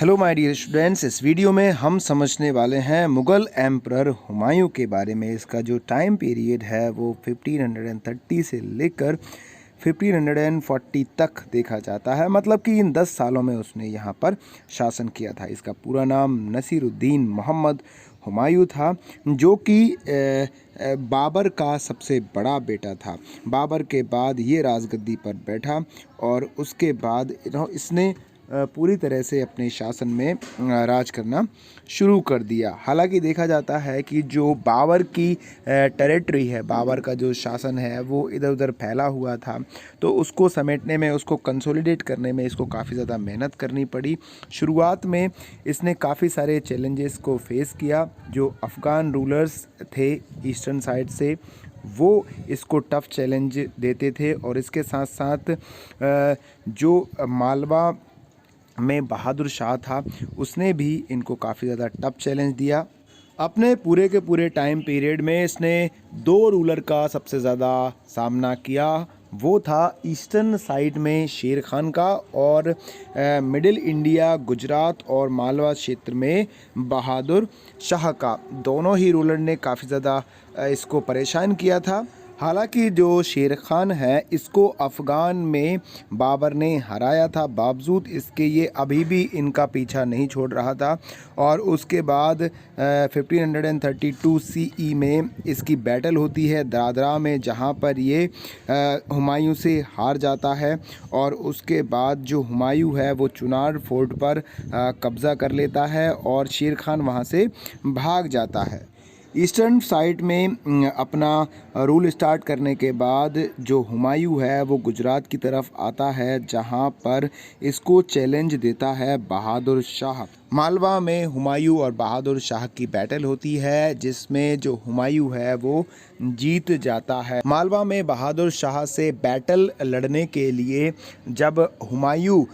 Hello my dear students, इस video में हम समझने वाले हैं मुग़ल एम्परर हुमायूं के बारे में। इसका जो टाइम पीरियड है वो 1530 से लेकर 1540 तक देखा जाता है। मतलब कि इन 10 सालों में उसने यहाँ पर शासन किया था। इसका पूरा नाम नसीरुद्दीन मोहम्मद हुमायूं था, जो कि बाबर का सबसे बड़ा बेटा था। बाबर के बाद ये राजगद्दी पर बैठा और उसके बाद इसने पूरी तरह से अपने शासन में राज करना शुरू कर दिया। हालांकि देखा जाता है कि जो बाबर की टेरिटरी है, बाबर का जो शासन है वो इधर उधर फैला हुआ था, तो उसको समेटने में, उसको कंसोलिडेट करने में इसको काफ़ी ज़्यादा मेहनत करनी पड़ी। शुरुआत में इसने काफ़ी सारे चैलेंजेस को फेस किया। जो अफ़गान रूलर्स थे ईस्टर्न साइड से, वो इसको टफ़ चैलेंज देते थे। और इसके साथ साथ जो मालवा में बहादुर शाह था, उसने भी इनको काफ़ी ज़्यादा टफ चैलेंज दिया। अपने पूरे के पूरे टाइम पीरियड में इसने दो रूलर का सबसे ज़्यादा सामना किया। वो था ईस्टर्न साइड में शेर खान का, और मिडिल इंडिया, गुजरात और मालवा क्षेत्र में बहादुर शाह का। दोनों ही रूलर ने काफ़ी ज़्यादा इसको परेशान किया था। हालांकि जो शेर खान है, इसको अफ़गान में बाबर ने हराया था, बावजूद इसके ये अभी भी इनका पीछा नहीं छोड़ रहा था। और उसके बाद 1532 CE में इसकी बैटल होती है दादरा में, जहाँ पर ये हुमायूं से हार जाता है। और उसके बाद जो हुमायूं है वो चुनार फोर्ट पर कब्ज़ा कर लेता है और शेर खान वहाँ से भाग जाता है। ईस्टर्न साइड में अपना रूल स्टार्ट करने के बाद जो हुमायूं है वो गुजरात की तरफ आता है, जहां पर इसको चैलेंज देता है बहादुर शाह। मालवा में हुमायूं और बहादुर शाह की बैटल होती है, जिसमें जो हुमायूं है वो जीत जाता है। मालवा में बहादुर शाह से बैटल लड़ने के लिए जब हुमायूं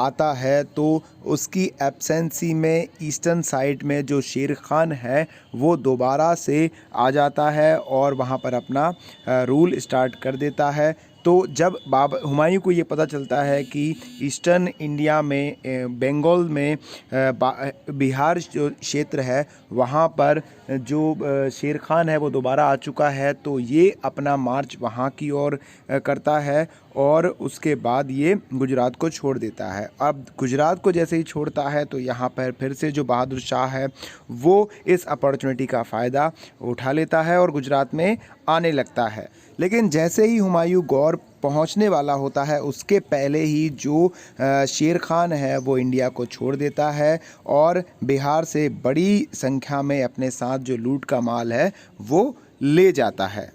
आता है, तो उसकी एब्सेंसी में ईस्टर्न साइड में जो शेर खान है वो दोबारा से आ जाता है और वहाँ पर अपना रूल स्टार्ट कर देता है। तो जब हुमायूं को ये पता चलता है कि ईस्टर्न इंडिया में, बंगाल में, बिहार जो क्षेत्र है वहाँ पर जो शेर खान है वो दोबारा आ चुका है, तो ये अपना मार्च वहाँ की ओर करता है और उसके बाद ये गुजरात को छोड़ देता है। अब गुजरात को जैसे ही छोड़ता है तो यहाँ पर फिर से जो बहादुर शाह है वो इस अपॉर्चुनिटी का फ़ायदा उठा लेता है और गुजरात में आने लगता है। लेकिन जैसे ही हुमायूं गौर पहुंचने वाला होता है, उसके पहले ही जो शेर खान है वो इंडिया को छोड़ देता है और बिहार से बड़ी संख्या में अपने साथ जो लूट का माल है वो ले जाता है।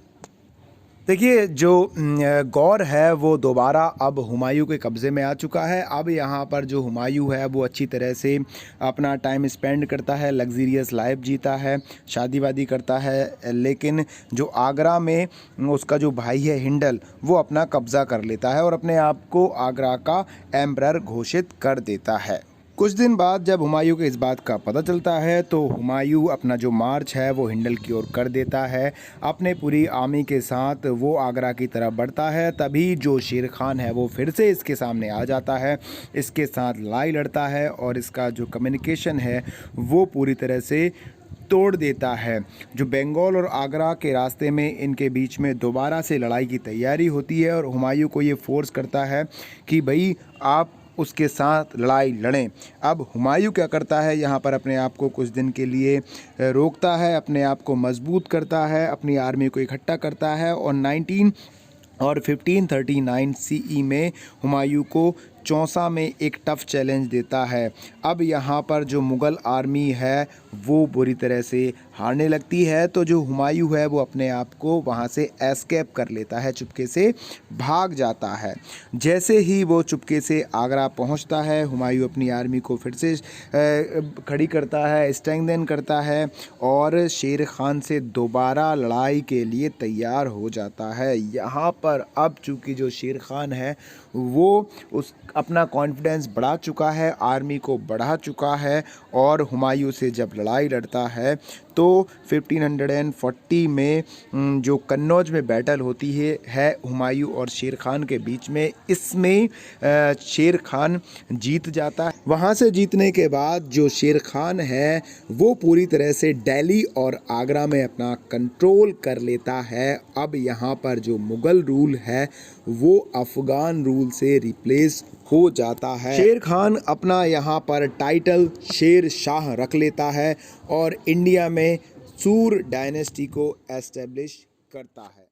देखिए, जो गौर है वो दोबारा अब हुमायूं के कब्ज़े में आ चुका है। अब यहाँ पर जो हुमायूं है वो अच्छी तरह से अपना टाइम स्पेंड करता है, लग्जीरियस लाइफ जीता है, शादी वादी करता है। लेकिन जो आगरा में उसका जो भाई है हिंडल, वो अपना कब्ज़ा कर लेता है और अपने आप को आगरा का एम्परर घोषित कर देता है। कुछ दिन बाद जब हुमायूं को इस बात का पता चलता है, तो हुमायूं अपना जो मार्च है वो हिंडल की ओर कर देता है। अपने पूरी आर्मी के साथ वो आगरा की तरफ बढ़ता है। तभी जो शेर खान है वो फिर से इसके सामने आ जाता है, इसके साथ लड़ाई लड़ता है और इसका जो कम्युनिकेशन है वो पूरी तरह से तोड़ देता है। जो बंगाल और आगरा के रास्ते में इनके बीच में दोबारा से लड़ाई की तैयारी होती है और हुमायूं को ये फोर्स करता है कि भाई आप उसके साथ लड़ाई लड़ें। अब हुमायूं क्या करता है, यहाँ पर अपने आप को कुछ दिन के लिए रोकता है, अपने आप को मजबूत करता है, अपनी आर्मी को इकट्ठा करता है और 1539 CE में हुमायूं को चौसा में एक टफ़ चैलेंज देता है। अब यहाँ पर जो मुग़ल आर्मी है वो बुरी तरह से हारने लगती है, तो जो हुमायूं है वो अपने आप को वहाँ से एस्केप कर लेता है, चुपके से भाग जाता है। जैसे ही वो चुपके से आगरा पहुँचता है, हुमायूं अपनी आर्मी को फिर से खड़ी करता है, स्ट्रेंथन करता है और शेर खान से दोबारा लड़ाई के लिए तैयार हो जाता है। यहाँ पर अब चूँकि जो शेर खान है वो उस अपना कॉन्फिडेंस बढ़ा चुका है, आर्मी को बढ़ा चुका है और हुमायूं से जब लड़ाई लड़ता है तो 1540 में जो कन्नौज में बैटल होती है हुमायूं और शेर खान के बीच में, इसमें शेर खान जीत जाता है। वहाँ से जीतने के बाद जो शेर खान है वो पूरी तरह से दिल्ली और आगरा में अपना कंट्रोल कर लेता है। अब यहाँ पर जो मुग़ल रूल है वो अफ़गान रूल से रिप्लेस हो जाता है। शेर खान अपना यहाँ पर टाइटल शेर शाह रख लेता है और इंडिया में सूर डायनेस्टी को एस्टेब्लिश करता है।